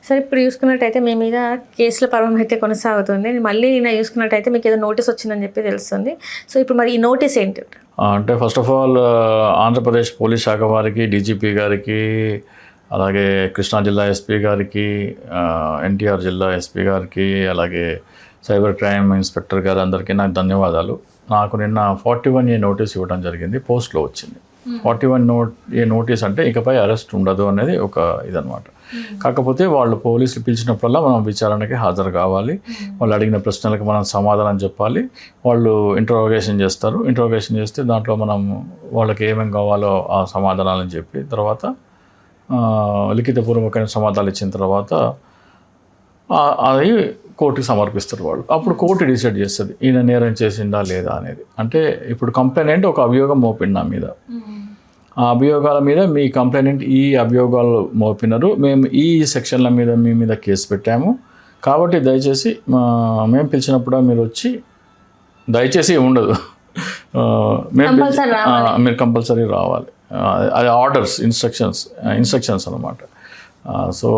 సరే ఇప్పుడు చూసుకున్నట్టయితే మీ మీద కేసుల పర్వం అయితే కొనసాగుతుంది. మళ్ళీ నేను చూసుకున్నట్టయితే మీకు ఏదో నోటీస్ వచ్చిందని చెప్పి తెలుస్తుంది. సో ఇప్పుడు మరి ఈ నోటీస్ ఏంటి? అంటే first of all Andhra Pradesh police శాఖ వారికి, డీజీపీ గారికి, అలాగే కృష్ణా జిల్లా ఎస్పీ గారికి, ఎన్టీఆర్ జిల్లా ఎస్పీ గారికి, అలాగే సైబర్ క్రైమ్ ఇన్స్పెక్టర్ గారు అందరికీ నాకు ధన్యవాదాలు. నాకు నిన్న 41A నోటీస్ ఇవ్వడం జరిగింది, పోస్ట్లో వచ్చింది. 41A నోటీస్ అంటే ఇకపై అరెస్ట్ ఉండదు అనేది ఒక ఇదనమాట. కాకపోతే వాళ్ళు పోలీసులు పిలిచినప్పుడల్లా మనం విచారణకి హాజరు కావాలి, వాళ్ళు అడిగిన ప్రశ్నలకు మనం సమాధానం చెప్పాలి. వాళ్ళు ఇంట్రోగేషన్ చేస్తారు, ఇంట్రోగేషన్ చేస్తే దాంట్లో మనం వాళ్ళకి ఏమేమి కావాలో ఆ సమాధానాలను చెప్పి తర్వాత లిఖితపూర్వకమైన సమాధానాలు ఇచ్చిన తర్వాత అది కోర్టుకి సమర్పిస్తారు వాళ్ళు. అప్పుడు కోర్టు డిసైడ్ చేస్తుంది ఈయన నేరం చేసిందా లేదా అనేది. అంటే ఇప్పుడు కంప్లైనెంట్ ఒక అభియోగం మోపింది నా మీద, ఆ అభియోగాల మీద మీ కంప్లైనెంట్ ఈ అభియోగాలు మోపినారు, మేము ఈ సెక్షన్ల మీద మీ మీద కేసు పెట్టాము, కాబట్టి దయచేసి మేము పిలిచినప్పుడు మీరు వచ్చి, దయచేసి ఉండదు, మీరు కంపల్సరీ రావాలి. అది ఆర్డర్స్, ఇన్స్ట్రక్షన్స్ అన్నమాట. సో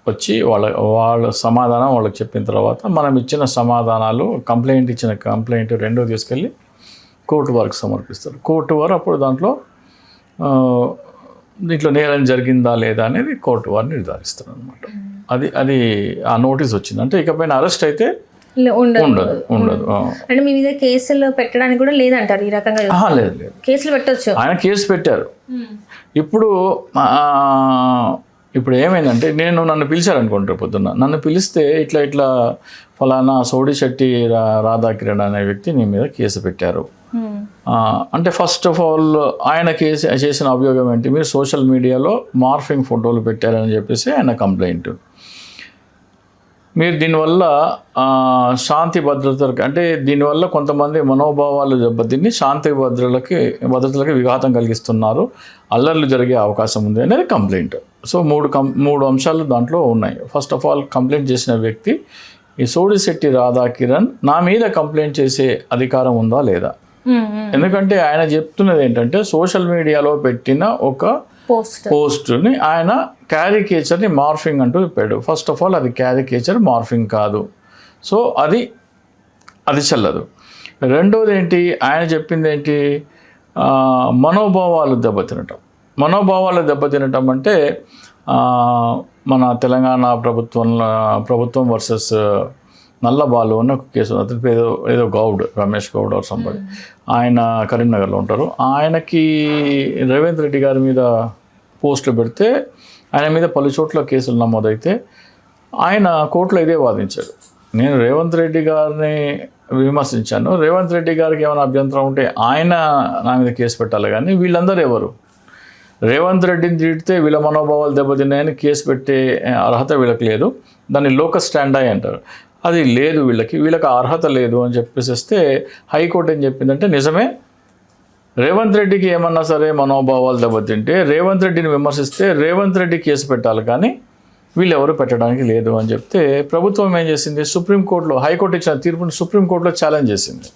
వచ్చి వాళ్ళ సమాధానం వాళ్ళకి చెప్పిన తర్వాత మనం ఇచ్చిన సమాధానాలు, ఇచ్చిన కంప్లైంట్ రెండో తీసుకెళ్ళి కోర్టు వారికి సమర్పిస్తారు. కోర్టు వారు అప్పుడు దీంట్లో నేరం జరిగిందా లేదా అనేది కోర్టు వారు నిర్ధారిస్తారు అనమాట. అది ఆ నోటీస్ వచ్చింది. అంటే ఇకపైన అరెస్ట్ అయితే ఉండదు. అంటే మీ మీద కేసులు పెట్టడానికి కూడా లేదంటారు ఈ రకంగా? లేదు, కేసులు పెట్టొచ్చు. ఆయన కేసు పెట్టారు. ఇప్పుడు ఏమైందంటే నన్ను పిలిచారనుకుంటారు పొద్దున్న. నన్ను పిలిస్తే ఇట్లా ఫలానా సోడిశెట్టి రాధాకిరణ్ అనే వ్యక్తి నీ మీద కేసు పెట్టారు అంటే, ఫస్ట్ ఆఫ్ ఆల్ ఆయన కేసు చేసిన అభియోగం ఏంటి, మీరు సోషల్ మీడియాలో మార్ఫింగ్ ఫోటోలు పెట్టారని చెప్పేసి ఆయన కంప్లైంట్. మీరు దీనివల్ల శాంతి భద్రతలకు, అంటే దీనివల్ల కొంతమంది మనోభావాలు దెబ్బతిని శాంతి భద్రతలకి విఘాతం కలిగిస్తున్నారు, అల్లర్లు జరిగే అవకాశం ఉంది అనేది కంప్లైంట్. సో మూడు అంశాలు దాంట్లో ఉన్నాయి. ఫస్ట్ ఆఫ్ ఆల్ కంప్లైంట్ చేసిన వ్యక్తి ఈ సోడిశెట్టి రాధాకిరణ్ నా మీద కంప్లైంట్ చేసే అధికారం ఉందా లేదా. ఎందుకంటే ఆయన చెప్తున్నది ఏంటంటే సోషల్ మీడియాలో పెట్టిన ఒక పోస్ట్ని ఆయన క్యారికేచర్ని మార్ఫింగ్ అంటూ చెప్పాడు. ఫస్ట్ ఆఫ్ ఆల్ అది క్యారికేచర్, మార్ఫింగ్ కాదు. సో అది చెల్లదు. రెండోది ఏంటి, ఆయన చెప్పింది ఏంటి, మనోభావాలు దెబ్బతినటం అంటే మన తెలంగాణ ప్రభుత్వం వర్సెస్ నల్లబాలు అన్న ఒక కేసు. అతని ఏదో గౌడ్, రమేష్ గౌడ్ ఆర్ సంబడి, ఆయన కరీంనగర్లో ఉంటారు. ఆయనకి రేవంత్ రెడ్డి గారి మీద పోస్టులు పెడితే ఆయన మీద పలు చోట్ల కేసులు నమోదైతే ఆయన కోర్టులో ఇదే వాదించాడు. నేను రేవంత్ రెడ్డి గారిని విమర్శించాను, రేవంత్ రెడ్డి గారికి ఏమైనా అభ్యంతరం ఉంటే ఆయన నా మీద కేసు పెట్టాలి, కానీ వీళ్ళందరూ ఎవరు, రేవంత్ రెడ్డిని తిడితే వీళ్ళ మనోభావాలు దెబ్బతిన్నాయని కేసు పెట్టే అర్హత వీళ్ళకి లేదు, దాన్ని లోకస్ స్టాండాయ్ అంటారు. అది లేదు, వీళ్ళకి అర్హత లేదు అని చెప్పేస్తే హైకోర్టు ఏం చెప్పిందంటే నిజమే, రేవంత్ రెడ్డికి ఏమన్నా సరే మనోభావాలు దెబ్బతింటే రేవంత్ రెడ్డిని విమర్శిస్తే రేవంత్ రెడ్డి కేసు పెట్టాలి, కానీ వీళ్ళెవరు పెట్టడానికి లేదు అని చెప్తే ప్రభుత్వం ఏం చేసింది, సుప్రీంకోర్టులో, హైకోర్టు ఇచ్చిన తీర్పుని సుప్రీంకోర్టులో ఛాలెంజ్ చేసింది.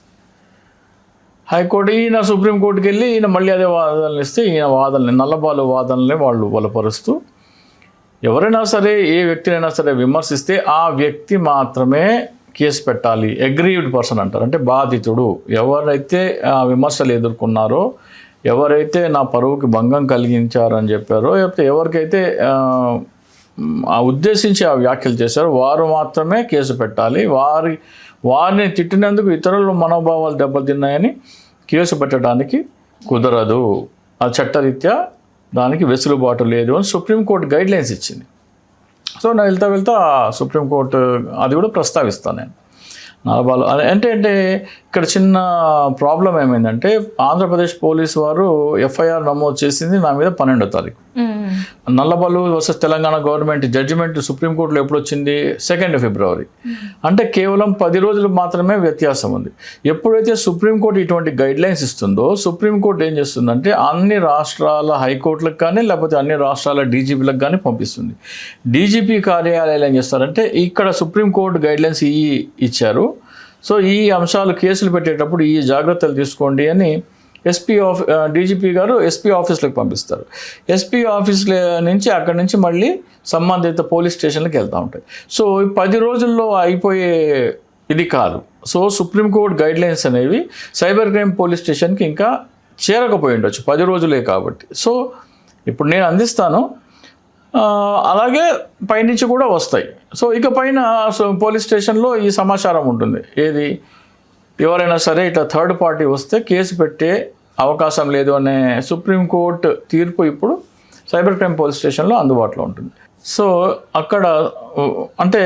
హైకోర్టు ఈయన సుప్రీంకోర్టుకి వెళ్ళి ఈయన మళ్ళీ అదే వాదనలు ఇస్తే ఈయన నల్లబాలు వాదనలే వాళ్ళు బలపరుస్తూ ఎవరైనా సరే, ఏ వ్యక్తినైనా సరే విమర్శిస్తే ఆ వ్యక్తి మాత్రమే కేసు పెట్టాలి. అగ్రీవ్డ్ పర్సన్ అంటారు, అంటే బాధితుడు. ఎవరైతే విమర్శలు ఎదుర్కొన్నారో, ఎవరైతే నా పరువుకి భంగం కలిగించారని చెప్పారో, లేకపోతే ఎవరికైతే ఉద్దేశించి ఆ వ్యాఖ్యలు చేశారో వారు మాత్రమే కేసు పెట్టాలి. వారిని తిట్టినందుకు ఇతరుల మనోభావాలు దెబ్బతిన్నాయని కేసు పెట్టడానికి కుదరదు, ఆ చట్టరీత్యా దానికి వెసులుబాటు లేదు అని సుప్రీంకోర్టు గైడ్లైన్స్ ఇచ్చింది. సో నేను వెళ్తా సుప్రీంకోర్టు అది కూడా ప్రస్తావిస్తాను నేను. నల్లబాలు అంటే ఇక్కడ చిన్న ప్రాబ్లం ఏమైందంటే, ఆంధ్రప్రదేశ్ పోలీసు వారు ఎఫ్ఐఆర్ నమోదు చేసింది నా మీద 12వ తారీఖు. నల్లబాలు వర్సెస్ తెలంగాణ గవర్నమెంట్ జడ్జిమెంట్ సుప్రీంకోర్టులో ఎప్పుడు వచ్చింది, 2 ఫిబ్రవరి. అంటే కేవలం 10 రోజులు మాత్రమే వ్యత్యాసం ఉంది. ఎప్పుడైతే సుప్రీంకోర్టు ఇటువంటి గైడ్లైన్స్ ఇస్తుందో, సుప్రీంకోర్టు ఏం చేస్తుందంటే అన్ని రాష్ట్రాల హైకోర్టులకు కానీ లేకపోతే అన్ని రాష్ట్రాల డీజీపీలకు కానీ పంపిస్తుంది. డీజీపీ కార్యాలయాలు ఏం చేస్తారంటే ఇక్కడ సుప్రీంకోర్టు గైడ్లైన్స్ ఇచ్చారు, సో ఈ అంశాలు కేసులు పెట్టేటప్పుడు ఈ జాగ్రత్తలు తీసుకోండి అని డీజీపీ గారు ఎస్పీ ఆఫీస్లోకి పంపిస్తారు. ఎస్పీ ఆఫీస్ నుంచి అక్కడి నుంచి మళ్ళీ సంబంధిత పోలీస్ స్టేషన్లకు వెళ్తూ ఉంటాయి. సో 10 రోజుల్లో అయిపోయే ఇది కాదు. సో సుప్రీంకోర్టు గైడ్లైన్స్ అనేవి సైబర్ క్రైమ్ పోలీస్ స్టేషన్కి ఇంకా చేరకపోయి ఉండొచ్చు, 10 రోజులే కాబట్టి. సో ఇప్పుడు నేను అందిస్తాను, అలాగే పైనుంచి కూడా వస్తాయి. సో ఇక పైన పోలీస్ స్టేషన్లో ఈ సమాచారం ఉంటుంది. ఏది, ఎవరైనా సరే ఇట్లా థర్డ్ పార్టీ వస్తే కేసు పెట్టే అవకాశం లేదు అనే సుప్రీంకోర్టు తీర్పు ఇప్పుడు సైబర్ క్రైమ్ పోలీస్ స్టేషన్లో అందుబాటులో ఉంటుంది. సో అక్కడ అంటే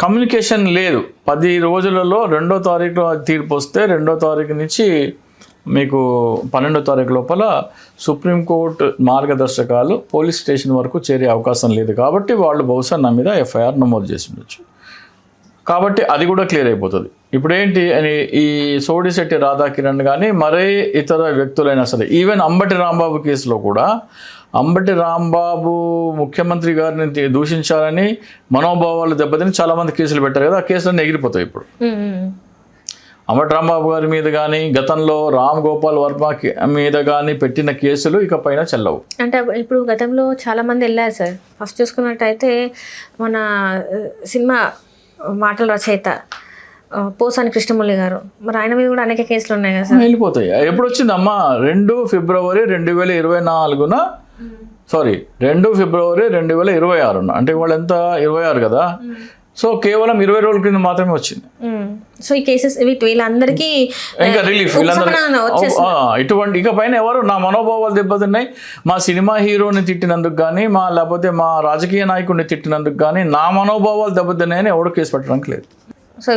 కమ్యూనికేషన్ లేదు. 10 రోజులలో 2వ తారీఖు తీర్పు వస్తే 2వ తారీఖు నుంచి మీకు 12వ తారీఖు లోపల సుప్రీంకోర్టు మార్గదర్శకాలు పోలీస్ స్టేషన్ వరకు చేరే అవకాశం లేదు. కాబట్టి వాళ్ళు బహుశా నా మీద ఎఫ్ఐఆర్ నమోదు చేసి ఉండొచ్చు. కాబట్టి అది కూడా క్లియర్ అయిపోతుంది. ఇప్పుడేంటి అని ఈ సోడిశెట్టి రాధాకిరణ్ కానీ మరే ఇతర వ్యక్తులైనా సరే, ఈవెన్ అంబటి రాంబాబు కేసులో కూడా అంబటి రాంబాబు ముఖ్యమంత్రి గారిని దూషించాలని మనోభావాలు దెబ్బతిని చాలామంది కేసులు పెట్టారు కదా, ఆ కేసులన్నీ ఎగిరిపోతాయి ఇప్పుడు. అంబటి రాంబాబు గారి మీద కానీ గతంలో రామ్ గోపాల్ వర్మ మీద కానీ పెట్టిన కేసులు ఇక పైన చెల్లవు. అంటే ఇప్పుడు గతంలో చాలామంది వెళ్ళారు సార్. ఫస్ట్ చూసుకున్నట్టయితే మన సినిమా మాటల రచయిత పోసాని కృష్ణమురళి గారు, మరి ఆయన మీద కూడా అనేక కేసులు ఉన్నాయి కదా సార్. వెళ్ళిపోతాయి. ఎప్పుడు వచ్చిందమ్మా, 2 ఫిబ్రవరి 2024 సారీ 2 ఫిబ్రవరి 2026 అంటే వాళ్ళు ఎంత 26 కదా. సో కేవలం 20 రోజుల క్రితం మాత్రమే వచ్చింది. సో ఈ కేసెస్ వీళ్ళందరికీ ఇంకా రిలీఫ్, ఇటువంటి ఇక పైన ఎవరు నా మనోభావాలు దెబ్బతిన్నాయి, మా సినిమా హీరోని తిట్టినందుకు కానీ లేకపోతే మా రాజకీయ నాయకుడిని తిట్టినందుకు కానీ నా మనోభావాలు దెబ్బతిన్నాయని ఎవడు కేసు పెట్టడానికి లేదు. సో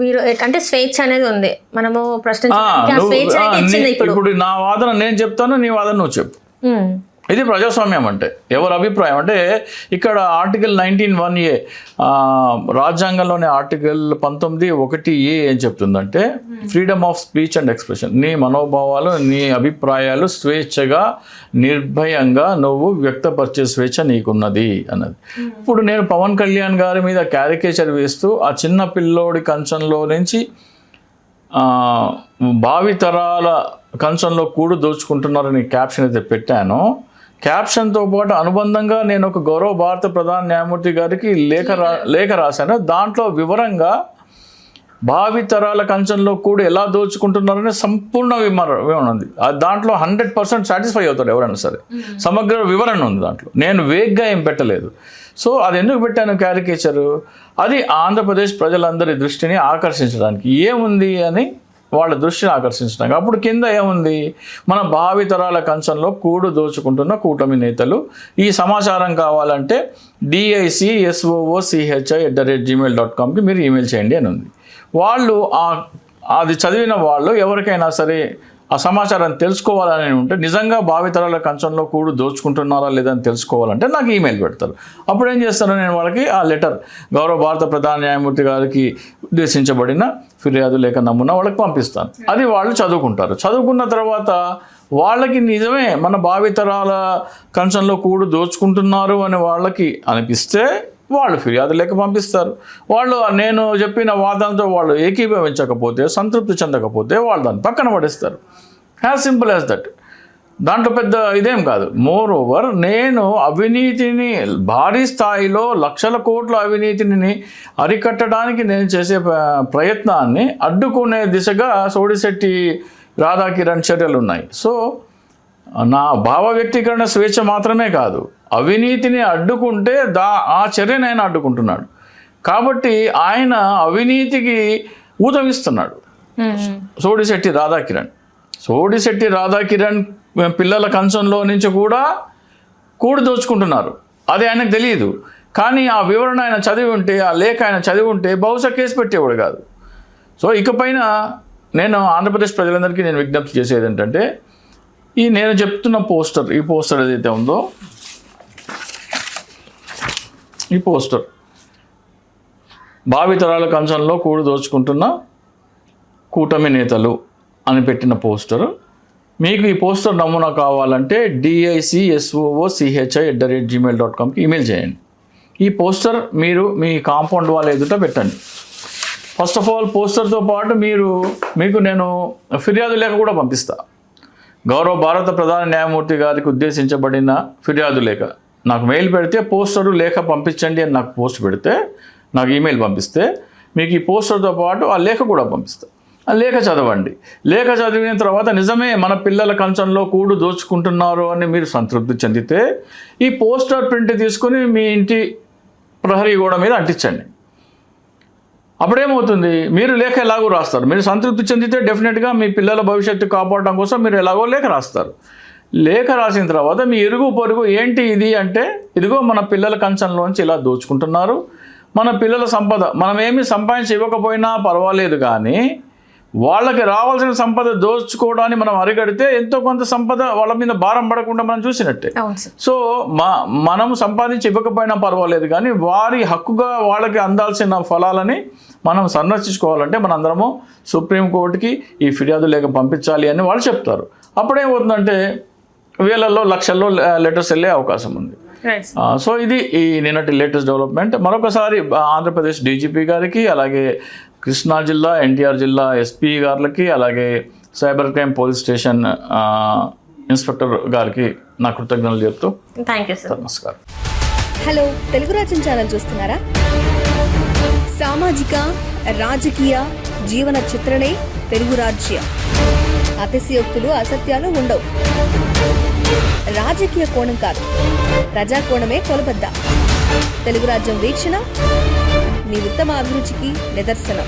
వీరు అంటే స్వేచ్ఛ అనేది ఉంది, మనము ప్రశ్నించడానికి. ఇప్పుడు నా వాదన నేను చెప్తాను, నీ వాదన నువ్వు చెప్పు. ఇది ప్రజాస్వామ్యం అంటే ఎవరి అభిప్రాయం అంటే ఇక్కడ ఆర్టికల్ 19(1)A రాజ్యాంగంలోని ఆర్టికల్ 19(1)A ఏం చెప్తుందంటే freedom of speech and expression, నీ మనోభావాలు నీ అభిప్రాయాలు స్వేచ్ఛగా నిర్భయంగా నువ్వు వ్యక్తపరిచే స్వేచ్ఛ నీకున్నది అన్నది. ఇప్పుడు నేను పవన్ కళ్యాణ్ గారి మీద క్యారికేచర్ వేస్తూ ఆ చిన్న పిల్లోడి కంచంలో నుంచి భావితరాల కంచంలో కూడు దోచుకుంటున్నారని క్యాప్షన్ అయితే పెట్టాను. క్యాప్షన్తో పాటు అనుబంధంగా నేను ఒక గౌరవ భారత ప్రధాన న్యాయమూర్తి గారికి లేఖ రాశాను. దాంట్లో వివరంగా భావితరాల కంచంలో కూడా ఎలా దోచుకుంటున్నారనే సంపూర్ణ వివరణ ఉంది. దాంట్లో 100% సాటిస్ఫై అవుతాడు ఎవరైనా సరే. సమగ్ర వివరణ ఉంది దాంట్లో, నేను వేగ్గా ఏం పెట్టలేదు. సో అది ఎందుకు పెట్టాను క్యారికేచరు, అది ఆంధ్రప్రదేశ్ ప్రజలందరి దృష్టిని ఆకర్షించడానికి. ఏముంది అని వాళ్ళ దృష్టిని ఆకర్షించడానికి. అప్పుడు కింద ఏముంది, మన భావితరాల కంచంలో కూడు దోచుకుంటున్న కూటమి నేతలు, ఈ సమాచారం కావాలంటే DICSOOCHI@gmail.comకి మీరు ఈమెయిల్ చేయండి అని ఉంది. వాళ్ళు అది చదివిన వాళ్ళు ఎవరికైనా సరే ఆ సమాచారం తెలుసుకోవాలని ఉంటే, నిజంగా భావితరాల కంచంలో కూడు దోచుకుంటున్నారా లేదని తెలుసుకోవాలంటే నాకు ఈమెయిల్ పెడతారు. అప్పుడు ఏం చేస్తాను, నేను వాళ్ళకి ఆ లెటర్ గౌరవ భారత ప్రధాన న్యాయమూర్తి గారికి ఉద్దేశించబడిన ఫిర్యాదు లేఖ నమూనా వాళ్ళకి పంపిస్తాను. అది వాళ్ళు చదువుకుంటారు. చదువుకున్న తర్వాత వాళ్ళకి నిజమే మన భావితరాల కంచంలో కూడు దోచుకుంటున్నారు అని వాళ్ళకి అనిపిస్తే వాళ్ళు ఫిర్యాదు లేఖ పంపిస్తారు. వాళ్ళు నేను చెప్పిన వాదనతో వాళ్ళు ఏకీభవించకపోతే, సంతృప్తి చెందకపోతే వాళ్ళు దాన్ని పక్కన పడేస్తారు. As simple as that. దాంట్లో పెద్ద ఇదేం కాదు. మోర్ ఓవర్ నేను అవినీతిని భారీ స్థాయిలో లక్షల కోట్ల అవినీతిని అరికట్టడానికి నేను చేసే ప్రయత్నాన్ని అడ్డుకునే దిశగా సోడిశెట్టి రాధాకిరణ్ చర్యలు ఉన్నాయి. సో నా భావ వ్యక్తీకరణ స్వేచ్ఛ మాత్రమే కాదు, అవినీతిని అడ్డుకుంటే ఆ చర్యను ఆయన అడ్డుకుంటున్నాడు. కాబట్టి ఆయన అవినీతికి ఊతమిస్తున్నాడు. సోడిశెట్టి రాధాకిరణ్ పిల్లల కంచంలో నుంచి కూడా కూడు దోచుకుంటున్నారు. అది ఆయనకు తెలియదు. కానీ ఆ వివరణ ఆయన చదివి ఉంటే, ఆ లేఖ ఆయన చదివి ఉంటే బహుశా కేసు పెట్టేవాడు కాదు. సో ఇకపైన నేను ఆంధ్రప్రదేశ్ ప్రజలందరికీ నేను విజ్ఞప్తి చేసేది ఏంటంటే, నేను చెప్తున్న ఈ పోస్టర్ ఏదైతే ఉందో, ఈ పోస్టర్ భావితరాల కంచంలో కూడు దోచుకుంటున్న కూటమి నేతలు అని పెట్టిన పోస్టర్. మీకు ఈ పోస్టర్ నమూనా కావాలంటే DICSOOCHI@gmail.comకి ఈమెయిల్ చేయండి. ఈ పోస్టర్ మీరు మీ కాంపౌండ్ వాళ్ళ ఎదుట పెట్టండి. ఫస్ట్ ఆఫ్ ఆల్ పోస్టర్తో పాటు మీకు నేను ఫిర్యాదు లేఖ కూడా పంపిస్తా. గౌరవ భారత ప్రధాన న్యాయమూర్తి గారికి ఉద్దేశించబడిన ఫిర్యాదు లేఖ. నాకు మెయిల్ పెడితే పోస్టరు లేఖ పంపించండి అని నాకు పోస్ట్ పెడితే, నాకు ఈమెయిల్ పంపిస్తే మీకు ఈ పోస్టర్తో పాటు ఆ లేఖ కూడా పంపిస్తాను. ఆ లేఖ చదవండి. లేఖ చదివిన తర్వాత నిజమే మన పిల్లల కంచంలో కూడు దోచుకుంటున్నారు అని మీరు సంతృప్తి చెందితే ఈ పోస్టర్ ప్రింట్ తీసుకుని మీ ఇంటి ప్రహరీ గోడ మీద అంటించండి. అప్పుడేమవుతుంది, మీరు లేఖ ఎలాగో రాస్తారు. మీరు సంతృప్తి చెందితే డెఫినెట్గా మీ పిల్లల భవిష్యత్తు కాపాడడం కోసం మీరు ఎలాగో లేఖ రాస్తారు. లేఖ రాసిన తర్వాత మీ ఇరుగు పొరుగు ఏంటి ఇది అంటే, ఇదిగో మన పిల్లల కంచంలోంచి ఇలా దోచుకుంటున్నారు, మన పిల్లల సంపద మనం ఏమీ సంపాదించి ఇవ్వకపోయినా పర్వాలేదు, కానీ వాళ్ళకి రావాల్సిన సంపద దోచుకోవడానికి మనం అరిగడితే ఎంతో కొంత సంపద వాళ్ళ మీద భారం పడకుండా మనం చూసినట్టే. సో మనం సంపాదించి ఇవ్వకపోయినా పర్వాలేదు, కానీ వారి హక్కుగా వాళ్ళకి అందాల్సిన ఫలాలని మనం సంరక్షించుకోవాలంటే మనందరము సుప్రీంకోర్టుకి ఈ ఫిర్యాదు లేఖ పంపించాలి అని వాళ్ళు చెప్తారు. అప్పుడేమవుతుందంటే వేలల్లో లక్షల్లో లెటర్స్ వెళ్ళే అవకాశం ఉంది. సో ఇది ఈ నిన్నటి లేటెస్ట్ డెవలప్మెంట్. మరొకసారి ఆంధ్రప్రదేశ్ డీజీపీ గారికి, అలాగే కృష్ణా జిల్లా ఎన్టీఆర్ జిల్లా ఎస్పీ గారికి, అలాగే cyber crime police station inspector గారికి నా కృతజ్ఞతలు చెప్తూ థ్యాంక్ యూ సార్. నమస్కారం. హలో, తెలుగు రాజ్యం ఛానల్ చూస్తున్నారా? సామాజిక రాజకీయ జీవన చిత్రణే తెలుగు రాజ్యం. అతిశయోక్తులు అసత్యాలు ఉండవు. రాజకీయ కోణం కాదు, ప్రజా కోణమే కొలబద్ద. తెలుగు రాజ్యం వీక్షణ మీ ఉత్తమ అభిరుచికి నిదర్శనం.